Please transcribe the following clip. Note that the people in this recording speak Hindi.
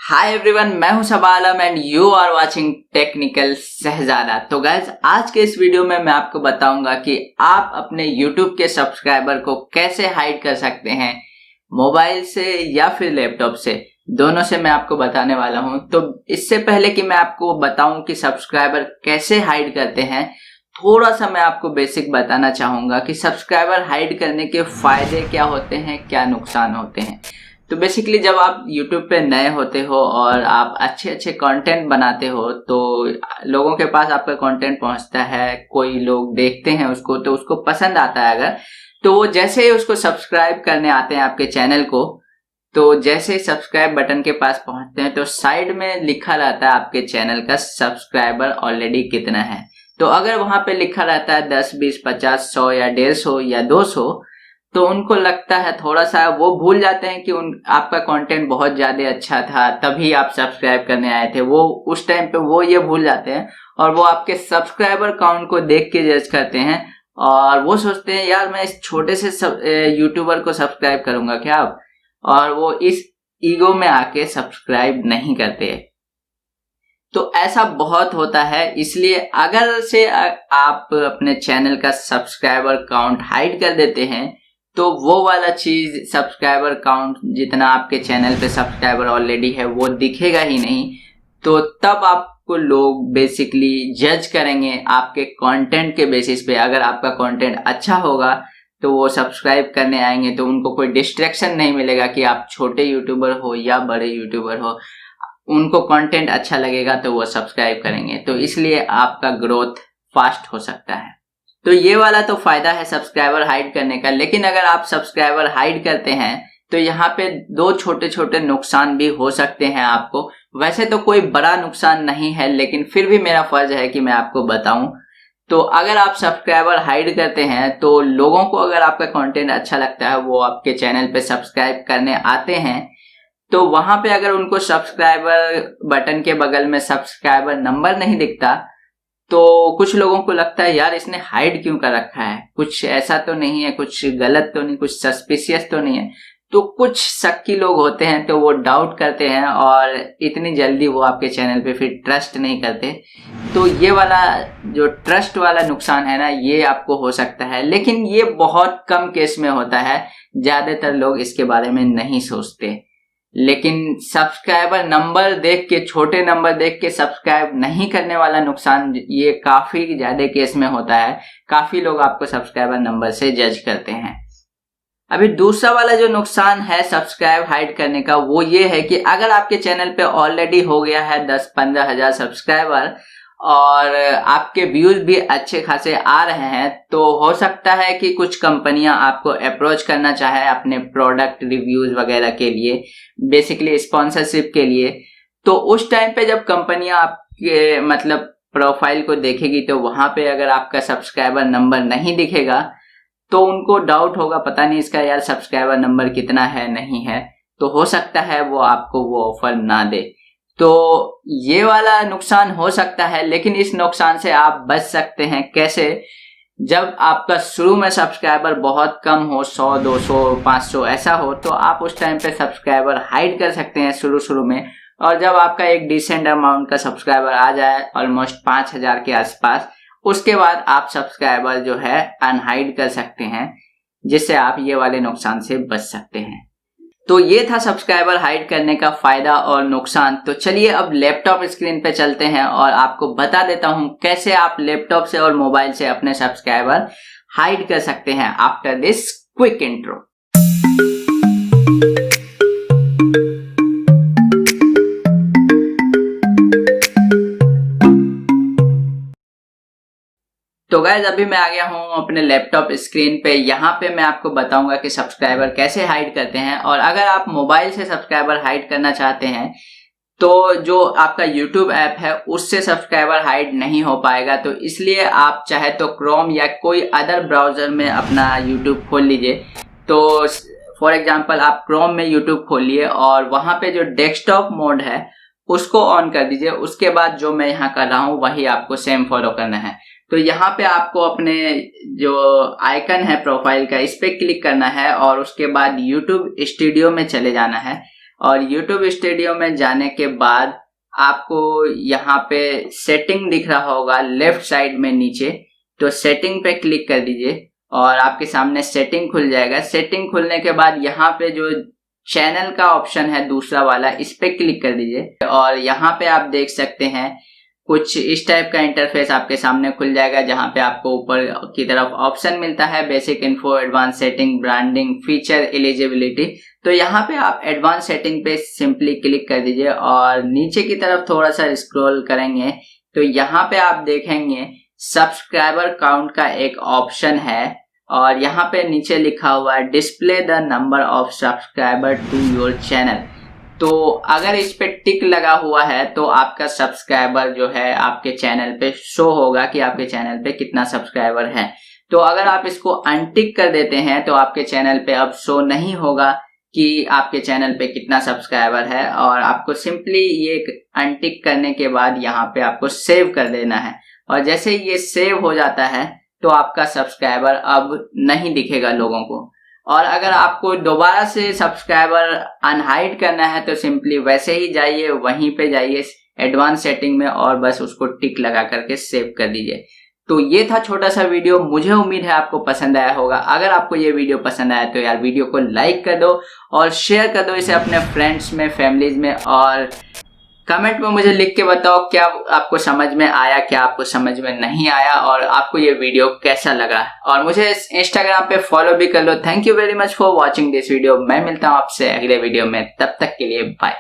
हाय एवरीवन, मैं हूं Saba Alam and you are watching technical Shahzada. तो गाइज, आज के इस वीडियो में मैं आपको बताऊंगा कि आप अपने YouTube के सब्सक्राइबर को कैसे हाइड कर सकते हैं, मोबाइल से या फिर लैपटॉप से, दोनों से मैं आपको बताने वाला हूं। तो इससे पहले कि मैं आपको बताऊं कि सब्सक्राइबर कैसे हाइड करते हैं, थोड़ा सा मैं आपको बेसिक बताना चाहूंगा कि सब्सक्राइबर हाइड करने के फायदे क्या होते हैं, क्या नुकसान होते हैं। तो बेसिकली जब आप YouTube पे नए होते हो और आप अच्छे अच्छे कंटेंट बनाते हो तो लोगों के पास आपका कंटेंट पहुंचता है, कोई लोग देखते हैं उसको तो उसको पसंद आता है। अगर तो वो जैसे ही उसको सब्सक्राइब करने आते हैं आपके चैनल को, तो जैसे ही सब्सक्राइब बटन के पास पहुंचते हैं तो साइड में लिखा रहता है आपके चैनल का सब्सक्राइबर ऑलरेडी कितना है। तो अगर वहां पे लिखा रहता है 10, 20, 50, 100 या 150 या 200, तो उनको लगता है, थोड़ा सा वो भूल जाते हैं कि आपका कंटेंट बहुत ज्यादा अच्छा था तभी आप सब्सक्राइब करने आए थे। वो उस टाइम पे वो ये भूल जाते हैं और वो आपके सब्सक्राइबर काउंट को देख के जज करते हैं और वो सोचते हैं यार मैं इस छोटे से यूट्यूबर को सब्सक्राइब करूंगा क्या अब, और वो इस ईगो में आके सब्सक्राइब नहीं करते। तो ऐसा बहुत होता है, इसलिए अगर से आप अपने चैनल का सब्सक्राइबर काउंट हाइड कर देते हैं तो वो वाला चीज, सब्सक्राइबर काउंट जितना आपके चैनल पे सब्सक्राइबर ऑलरेडी है वो दिखेगा ही नहीं। तो तब आपको लोग बेसिकली जज करेंगे आपके कंटेंट के बेसिस पे। अगर आपका कंटेंट अच्छा होगा तो वो सब्सक्राइब करने आएंगे, तो उनको कोई डिस्ट्रैक्शन नहीं मिलेगा कि आप छोटे यूट्यूबर हो या बड़े यूट्यूबर हो। उनको कंटेंट अच्छा लगेगा तो वो सब्सक्राइब करेंगे, तो इसलिए आपका ग्रोथ फास्ट हो सकता है। तो ये वाला तो फायदा है सब्सक्राइबर हाइड करने का। लेकिन अगर आप सब्सक्राइबर हाइड करते हैं तो यहाँ पे दो छोटे छोटे नुकसान भी हो सकते हैं आपको। वैसे तो कोई बड़ा नुकसान नहीं है, लेकिन फिर भी मेरा फर्ज है कि मैं आपको बताऊं। तो अगर आप सब्सक्राइबर हाइड करते हैं तो लोगों को, अगर आपका कंटेंट अच्छा लगता है, वो आपके चैनल पे सब्सक्राइब करने आते हैं, तो वहां पे अगर उनको सब्सक्राइबर बटन के बगल में सब्सक्राइबर नंबर नहीं दिखता तो कुछ लोगों को लगता है यार इसने हाइड क्यों कर रखा है, कुछ ऐसा तो नहीं है, कुछ गलत तो नहीं, कुछ सस्पिशियस तो नहीं है। तो कुछ शक्की लोग होते हैं तो वो डाउट करते हैं और इतनी जल्दी वो आपके चैनल पे फिर ट्रस्ट नहीं करते। तो ये वाला जो ट्रस्ट वाला नुकसान है ना, ये आपको हो सकता है, लेकिन ये बहुत कम केस में होता है। ज्यादातर लोग इसके बारे में नहीं सोचते। लेकिन सब्सक्राइबर नंबर देख के, छोटे नंबर देख के सब्सक्राइब नहीं करने वाला नुकसान, ये काफी ज्यादा केस में होता है। काफी लोग आपको सब्सक्राइबर नंबर से जज करते हैं। अभी दूसरा वाला जो नुकसान है सब्सक्राइब हाइड करने का, वो ये है कि अगर आपके चैनल पे ऑलरेडी हो गया है 10-15 हजार सब्सक्राइबर और आपके व्यूज भी अच्छे खासे आ रहे हैं, तो हो सकता है कि कुछ कंपनियां आपको अप्रोच करना चाहे अपने प्रोडक्ट रिव्यूज वगैरह के लिए, बेसिकली स्पॉन्सरशिप के लिए। तो उस टाइम पे जब कंपनियां आपके मतलब प्रोफाइल को देखेगी तो वहां पे अगर आपका सब्सक्राइबर नंबर नहीं दिखेगा तो उनको डाउट होगा, पता नहीं इसका यार सब्सक्राइबर नंबर कितना है, नहीं है, तो हो सकता है वो आपको वो ऑफर ना दे। तो ये वाला नुकसान हो सकता है, लेकिन इस नुकसान से आप बच सकते हैं। कैसे? जब आपका शुरू में सब्सक्राइबर बहुत कम हो, 100, 200, 500 ऐसा हो, तो आप उस टाइम पे सब्सक्राइबर हाइड कर सकते हैं शुरू में। और जब आपका एक डिसेंट अमाउंट का सब्सक्राइबर आ जाए, ऑलमोस्ट 5000 के आसपास, उसके बाद आप सब्सक्राइबर जो है अनहाइड कर सकते हैं, जिससे आप ये वाले नुकसान से बच सकते हैं। तो ये था सब्सक्राइबर हाइड करने का फायदा और नुकसान। तो चलिए अब लैपटॉप स्क्रीन पे चलते हैं और आपको बता देता हूं कैसे आप लैपटॉप से और मोबाइल से अपने सब्सक्राइबर हाइड कर सकते हैं आफ्टर दिस क्विक इंट्रो। तो गाइस, अभी मैं आ गया हूं अपने लैपटॉप स्क्रीन पे। यहाँ पे मैं आपको बताऊंगा कि सब्सक्राइबर कैसे हाइड करते हैं। और अगर आप मोबाइल से सब्सक्राइबर हाइड करना चाहते हैं तो जो आपका YouTube ऐप है उससे सब्सक्राइबर हाइड नहीं हो पाएगा। तो इसलिए आप चाहे तो क्रोम या कोई अदर ब्राउजर में अपना YouTube खोल लीजिए। तो फॉर एग्जांपल आप क्रोम में YouTube खोलिए और वहां पे जो डेस्कटॉप मोड है उसको ऑन कर दीजिए। उसके बाद जो मैं यहाँ कर रहा हूँ वही आपको सेम फॉलो करना है। तो यहाँ पे आपको अपने जो आइकन है प्रोफाइल का, इस पे क्लिक करना है और उसके बाद YouTube स्टूडियो में चले जाना है। और YouTube स्टूडियो में जाने के बाद आपको यहाँ पे सेटिंग दिख रहा होगा लेफ्ट साइड में नीचे, तो सेटिंग पे क्लिक कर दीजिए और आपके सामने सेटिंग खुल जाएगा। सेटिंग खुलने के बाद यहाँ पे जो चैनल का ऑप्शन है दूसरा वाला, इस पे क्लिक कर दीजिए और यहाँ पे आप देख सकते हैं कुछ इस टाइप का इंटरफेस आपके सामने खुल जाएगा, जहाँ पे आपको ऊपर की तरफ ऑप्शन मिलता है basic info, advance setting, branding, feature, eligibility. तो यहाँ पे आप एडवांस सेटिंग पे सिंपली क्लिक कर दीजिए और नीचे की तरफ थोड़ा सा स्क्रॉल करेंगे तो यहाँ पे आप देखेंगे सब्सक्राइबर काउंट का एक ऑप्शन है और यहाँ पे नीचे लिखा हुआ है display the number of subscriber to your channel. तो अगर इस पे टिक लगा हुआ है तो आपका सब्सक्राइबर जो है आपके चैनल पे शो होगा कि आपके चैनल पे कितना सब्सक्राइबर है। तो अगर आप इसको अनटिक कर देते हैं तो आपके चैनल पे अब शो नहीं होगा कि आपके चैनल पे कितना सब्सक्राइबर है, और आपको सिंपली ये अनटिक करने के बाद यहाँ पे आपको सेव कर देना है और जैसे ये सेव हो जाता है तो आपका सब्सक्राइबर अब नहीं दिखेगा लोगों को। और अगर आपको दोबारा से सब्सक्राइबर अनहाइड करना है तो सिंपली वैसे ही जाइए, वहीं पे जाइए एडवांस सेटिंग में और बस उसको टिक लगा करके सेव कर दीजिए। तो ये था छोटा सा वीडियो, मुझे उम्मीद है आपको पसंद आया होगा। अगर आपको ये वीडियो पसंद आया तो यार वीडियो को लाइक कर दो और शेयर कर दो इसे अपने फ्रेंड्स में, फैमिलीज में, और कमेंट में मुझे लिख के बताओ क्या आपको समझ में आया, क्या आपको समझ में नहीं आया और आपको ये वीडियो कैसा लगा। और मुझे इंस्टाग्राम पे फॉलो भी कर लो। Thank you very much for watching this video. मैं मिलता हूँ आपसे अगले वीडियो में, तब तक के लिए बाय।